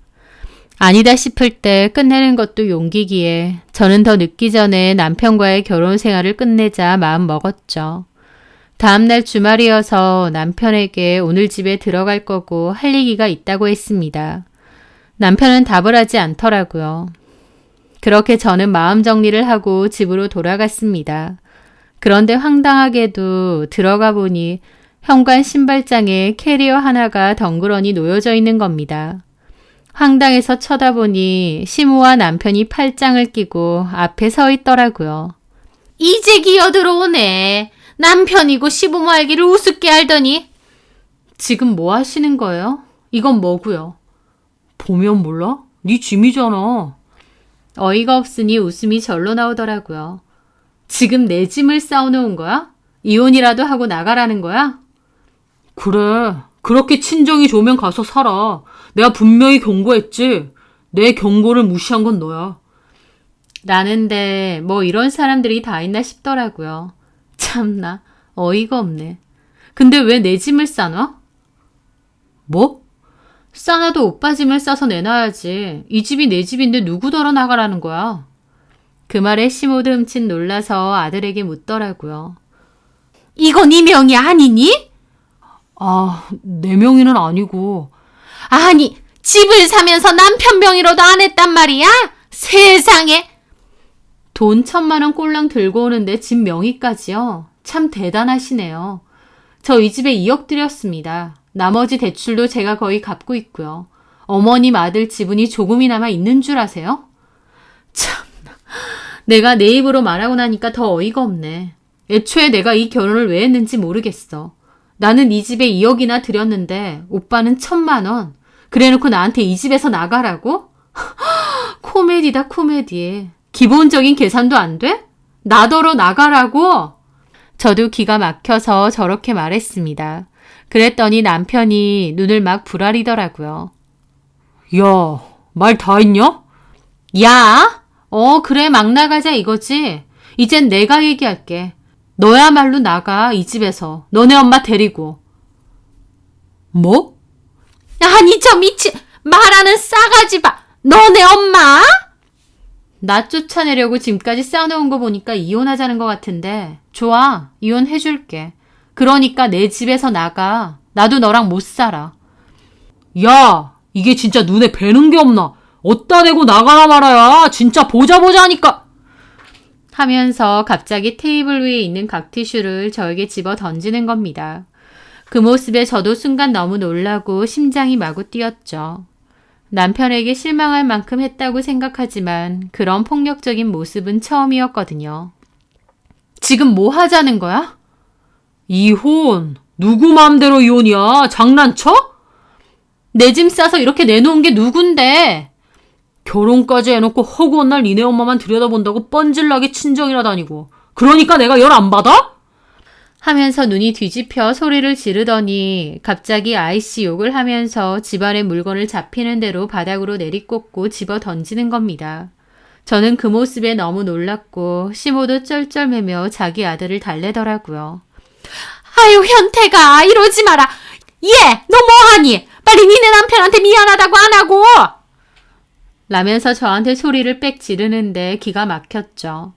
아니다 싶을 때 끝내는 것도 용기기에 저는 더 늦기 전에 남편과의 결혼 생활을 끝내자 마음 먹었죠. 다음날 주말이어서 남편에게 오늘 집에 들어갈 거고 할 얘기가 있다고 했습니다. 남편은 답을 하지 않더라고요. 그렇게 저는 마음 정리를 하고 집으로 돌아갔습니다. 그런데 황당하게도 들어가 보니 현관 신발장에 캐리어 하나가 덩그러니 놓여져 있는 겁니다. 황당해서 쳐다보니 시모와 남편이 팔짱을 끼고 앞에 서 있더라고요. 이제 기어 들어오네. 남편이고 시부모 알기를 우습게 알더니. 지금 뭐 하시는 거예요? 이건 뭐고요? 보면 몰라? 네 짐이잖아. 어이가 없으니 웃음이 절로 나오더라고요. 지금 내 짐을 싸워놓은 거야? 이혼이라도 하고 나가라는 거야? 그래. 그렇게 친정이 좋으면 가서 살아. 내가 분명히 경고했지. 내 경고를 무시한 건 너야. 라는데 뭐 이런 사람들이 다 있나 싶더라고요. 참나 어이가 없네. 근데 왜 내 짐을 싸놔? 뭐? 싸놔도 오빠 짐을 싸서 내놔야지. 이 집이 내 집인데 누구더러 나가라는 거야. 그 말에 시모도 흠칫 놀라서 아들에게 묻더라고요. 이건 네 명이 아니니? 아, 내 명의는 아니고. 아니, 집을 사면서 남편 명의로도 안 했단 말이야? 세상에! 돈 1,000만 원 꼴랑 들고 오는데 집 명의까지요? 참 대단하시네요. 저 이 집에 2억 들였습니다. 나머지 대출도 제가 거의 갚고 있고요. 어머님 아들 지분이 조금이나마 있는 줄 아세요? 참나, 내가 내 입으로 말하고 나니까 더 어이가 없네. 애초에 내가 이 결혼을 왜 했는지 모르겠어. 나는 이 집에 2억이나 들였는데 오빠는 1,000만 원. 그래놓고 나한테 이 집에서 나가라고? 코미디다 코미디. 기본적인 계산도 안 돼? 나더러 나가라고? 저도 기가 막혀서 저렇게 말했습니다. 그랬더니 남편이 눈을 막 부라리더라고요. 야, 말 다 했냐? 야! 그래 막 나가자 이거지. 이젠 내가 얘기할게. 너야말로 나가 이 집에서. 너네 엄마 데리고. 뭐? 아니 저 미친 말하는 싸가지 봐. 너네 엄마? 나 쫓아내려고 지금까지 쌓아놓은 거 보니까 이혼하자는 것 같은데. 좋아, 이혼해줄게. 그러니까 내 집에서 나가. 나도 너랑 못 살아. 야, 이게 진짜 눈에 뵈는 게 없나? 어디다 대고 나가라 말아야. 진짜 보자 하니까. 하면서 갑자기 테이블 위에 있는 각티슈를 저에게 집어 던지는 겁니다. 그 모습에 저도 순간 너무 놀라고 심장이 마구 뛰었죠. 남편에게 실망할 만큼 했다고 생각하지만 그런 폭력적인 모습은 처음이었거든요. 지금 뭐 하자는 거야? 이혼. 누구 마음대로 이혼이야? 장난쳐? 내 짐 싸서 이렇게 내놓은 게 누군데? 결혼까지 해놓고 허구한 날 니네 엄마만 들여다본다고 뻔질나게 친정이라 다니고. 그러니까 내가 열 안 받아? 하면서 눈이 뒤집혀 소리를 지르더니 갑자기 아이씨 욕을 하면서 집안의 물건을 잡히는 대로 바닥으로 내리꽂고 집어 던지는 겁니다. 저는 그 모습에 너무 놀랐고 시모도 쩔쩔매며 자기 아들을 달래더라고요. 아유 현태가 이러지 마라. 얘 너 뭐하니? 빨리 니네 남편한테 미안하다고 안 하고. 라면서 저한테 소리를 빽 지르는데 기가 막혔죠.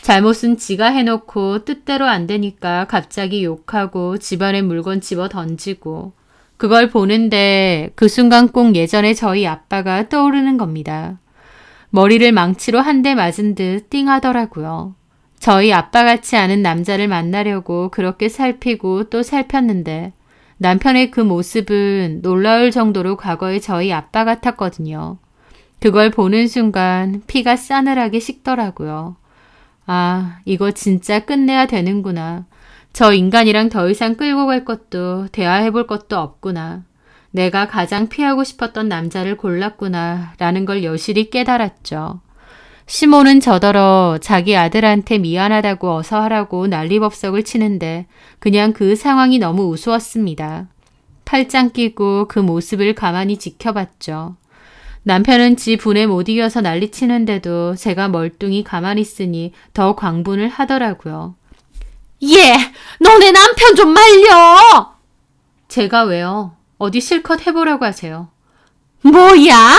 잘못은 지가 해놓고 뜻대로 안 되니까 갑자기 욕하고 집안의 물건 집어 던지고 그걸 보는데 그 순간 꼭 예전에 저희 아빠가 떠오르는 겁니다. 머리를 망치로 한 대 맞은 듯 띵하더라고요. 저희 아빠같이 아는 남자를 만나려고 그렇게 살피고 또 살폈는데 남편의 그 모습은 놀라울 정도로 과거의 저희 아빠 같았거든요. 그걸 보는 순간 피가 싸늘하게 식더라고요. 아, 이거 진짜 끝내야 되는구나. 저 인간이랑 더 이상 끌고 갈 것도 대화해볼 것도 없구나. 내가 가장 피하고 싶었던 남자를 골랐구나 라는 걸 여실히 깨달았죠. 시모는 저더러 자기 아들한테 미안하다고 어서 하라고 난리법석을 치는데 그냥 그 상황이 너무 우스웠습니다. 팔짱 끼고 그 모습을 가만히 지켜봤죠. 남편은 지 분에 못 이겨서 난리치는데도 제가 멀뚱히 가만히 있으니 더 광분을 하더라고요. 얘! 너네 남편 좀 말려! 제가 왜요? 어디 실컷 해보라고 하세요. 뭐야?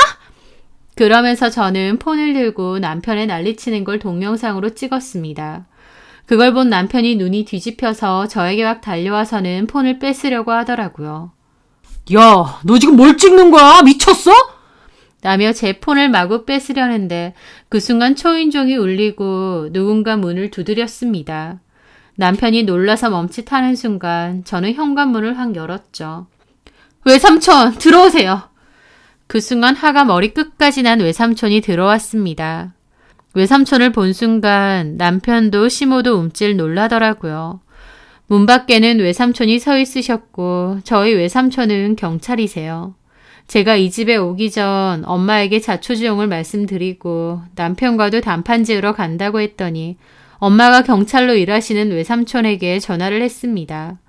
그러면서 저는 폰을 들고 남편의 난리치는 걸 동영상으로 찍었습니다. 그걸 본 남편이 눈이 뒤집혀서 저에게 막 달려와서는 폰을 뺏으려고 하더라고요. 야, 너 지금 뭘 찍는 거야? 미쳤어? 라며 제 폰을 마구 뺏으려는데 그 순간 초인종이 울리고 누군가 문을 두드렸습니다. 남편이 놀라서 멈칫하는 순간 저는 현관문을 확 열었죠. 외삼촌, 들어오세요. 그 순간 화가 머리 끝까지 난 외삼촌이 들어왔습니다. 외삼촌을 본 순간 남편도 시모도 움찔 놀라더라고요. 문 밖에는 외삼촌이 서 있으셨고 저희 외삼촌은 경찰이세요. 제가 이 집에 오기 전 엄마에게 자초지종을 말씀드리고 남편과도 단판 지으러 간다고 했더니 엄마가 경찰로 일하시는 외삼촌에게 전화를 했습니다.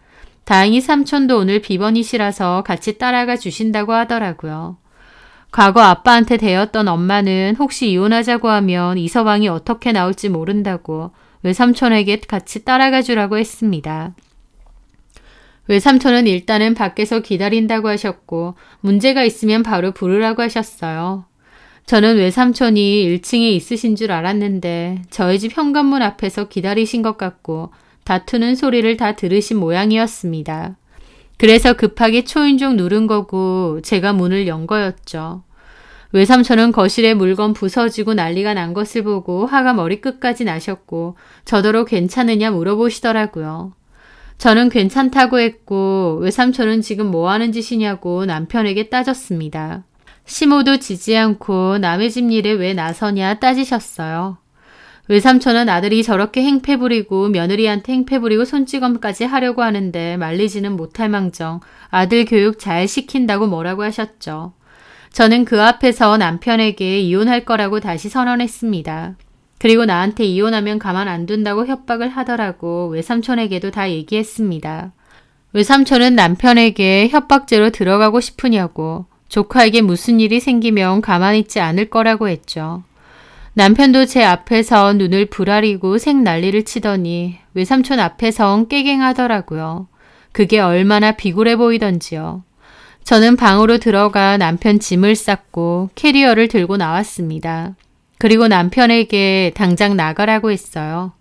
다행히 삼촌도 오늘 비번이시라서 같이 따라가 주신다고 하더라고요. 과거 아빠한테 대었던 엄마는 혹시 이혼하자고 하면 이 서방이 어떻게 나올지 모른다고 외삼촌에게 같이 따라가 주라고 했습니다. 외삼촌은 일단은 밖에서 기다린다고 하셨고 문제가 있으면 바로 부르라고 하셨어요. 저는 외삼촌이 1층에 있으신 줄 알았는데 저희 집 현관문 앞에서 기다리신 것 같고 다투는 소리를 다 들으신 모양이었습니다. 그래서 급하게 초인종 누른 거고 제가 문을 연 거였죠. 외삼촌은 거실에 물건 부서지고 난리가 난 것을 보고 화가 머리끝까지 나셨고 저더러 괜찮으냐 물어보시더라고요. 저는 괜찮다고 했고 외삼촌은 지금 뭐 하는 짓이냐고 남편에게 따졌습니다. 시모도 지지 않고 남의 집 일에 왜 나서냐 따지셨어요. 외삼촌은 아들이 저렇게 행패 부리고 며느리한테 행패 부리고 손찌검까지 하려고 하는데 말리지는 못할 망정 아들 교육 잘 시킨다고 뭐라고 하셨죠. 저는 그 앞에서 남편에게 이혼할 거라고 다시 선언했습니다. 그리고 나한테 이혼하면 가만 안 둔다고 협박을 하더라고 외삼촌에게도 다 얘기했습니다. 외삼촌은 남편에게 협박죄로 들어가고 싶으냐고 조카에게 무슨 일이 생기면 가만히 있지 않을 거라고 했죠. 남편도 제 앞에서 눈을 부라리고 생난리를 치더니 외삼촌 앞에선 깨갱하더라고요. 그게 얼마나 비굴해 보이던지요. 저는 방으로 들어가 남편 짐을 쌌고 캐리어를 들고 나왔습니다. 그리고 남편에게 당장 나가라고 했어요.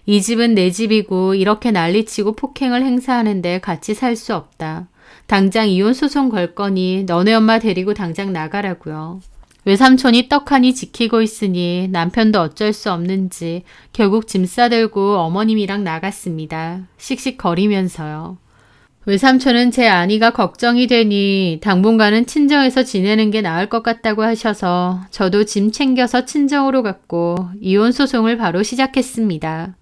이 집은 내 집이고 이렇게 난리치고 폭행을 행사하는데 같이 살 수 없다. 당장 이혼 소송 걸 거니 너네 엄마 데리고 당장 나가라고요. 외삼촌이 떡하니 지키고 있으니 남편도 어쩔 수 없는지 결국 짐 싸들고 어머님이랑 나갔습니다. 씩씩거리면서요. 외삼촌은 제 아내가 걱정이 되니 당분간은 친정에서 지내는 게 나을 것 같다고 하셔서 저도 짐 챙겨서 친정으로 갔고 이혼 소송을 바로 시작했습니다.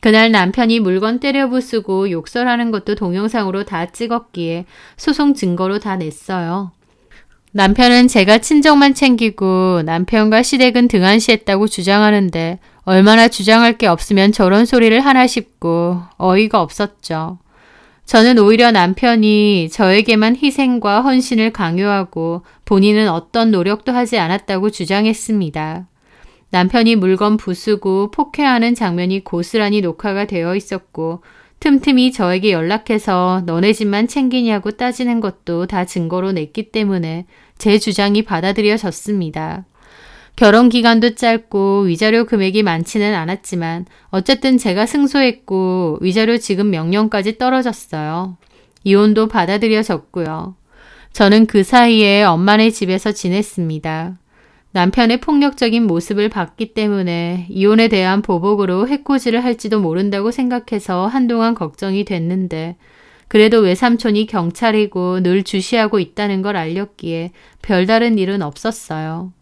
그날 남편이 물건 때려 부수고 욕설하는 것도 동영상으로 다 찍었기에 소송 증거로 다 냈어요. 남편은 제가 친정만 챙기고 남편과 시댁은 등한시했다고 주장하는데 얼마나 주장할 게 없으면 저런 소리를 하나 싶고 어이가 없었죠. 저는 오히려 남편이 저에게만 희생과 헌신을 강요하고 본인은 어떤 노력도 하지 않았다고 주장했습니다. 남편이 물건 부수고 폭행하는 장면이 고스란히 녹화가 되어 있었고 틈틈이 저에게 연락해서 너네 집만 챙기냐고 따지는 것도 다 증거로 냈기 때문에 제 주장이 받아들여졌습니다. 결혼 기간도 짧고 위자료 금액이 많지는 않았지만 어쨌든 제가 승소했고 위자료 지급 명령까지 떨어졌어요. 이혼도 받아들여졌고요. 저는 그 사이에 엄마네 집에서 지냈습니다. 남편의 폭력적인 모습을 봤기 때문에 이혼에 대한 보복으로 해코지를 할지도 모른다고 생각해서 한동안 걱정이 됐는데 그래도 외삼촌이 경찰이고 늘 주시하고 있다는 걸 알렸기에 별다른 일은 없었어요.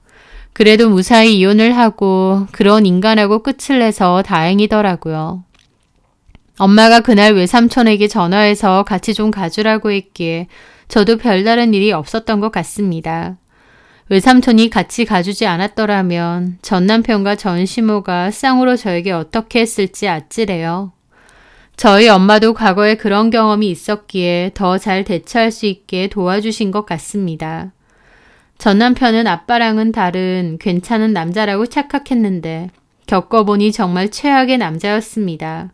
그래도 무사히 이혼을 하고 그런 인간하고 끝을 내서 다행이더라고요. 엄마가 그날 외삼촌에게 전화해서 같이 좀 가주라고 했기에 저도 별다른 일이 없었던 것 같습니다. 외삼촌이 같이 가주지 않았더라면 전 남편과 전 시모가 쌍으로 저에게 어떻게 했을지 아찔해요. 저희 엄마도 과거에 그런 경험이 있었기에 더 잘 대처할 수 있게 도와주신 것 같습니다. 전 남편은 아빠랑은 다른 괜찮은 남자라고 착각했는데 겪어보니 정말 최악의 남자였습니다.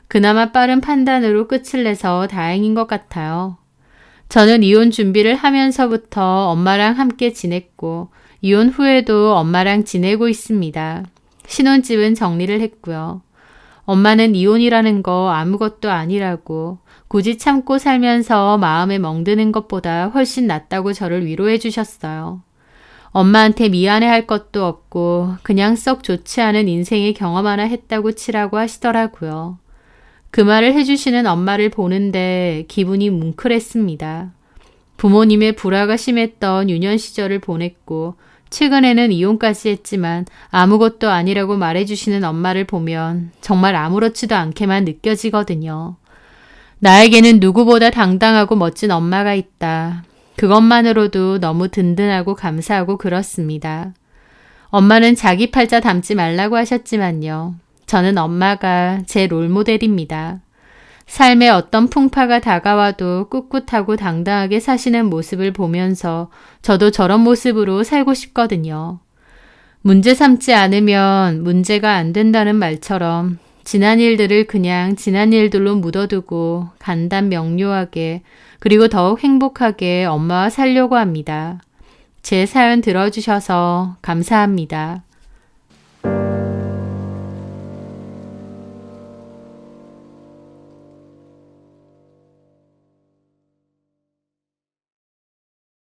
그나마 빠른 판단으로 끝을 내서 다행인 것 같아요. 저는 이혼 준비를 하면서부터 엄마랑 함께 지냈고 이혼 후에도 엄마랑 지내고 있습니다. 신혼집은 정리를 했고요. 엄마는 이혼이라는 거 아무것도 아니라고 굳이 참고 살면서 마음에 멍드는 것보다 훨씬 낫다고 저를 위로해 주셨어요. 엄마한테 미안해할 것도 없고 그냥 썩 좋지 않은 인생의 경험 하나 했다고 치라고 하시더라고요. 그 말을 해주시는 엄마를 보는데 기분이 뭉클했습니다. 부모님의 불화가 심했던 유년 시절을 보냈고 최근에는 이혼까지 했지만 아무것도 아니라고 말해주시는 엄마를 보면 정말 아무렇지도 않게만 느껴지거든요. 나에게는 누구보다 당당하고 멋진 엄마가 있다. 그것만으로도 너무 든든하고 감사하고 그렇습니다. 엄마는 자기 팔자 담지 말라고 하셨지만요. 저는 엄마가 제 롤모델입니다. 삶에 어떤 풍파가 다가와도 꿋꿋하고 당당하게 사시는 모습을 보면서 저도 저런 모습으로 살고 싶거든요. 문제 삼지 않으면 문제가 안 된다는 말처럼 지난 일들을 그냥 지난 일들로 묻어두고 간단 명료하게 그리고 더욱 행복하게 엄마와 살려고 합니다. 제 사연 들어주셔서 감사합니다.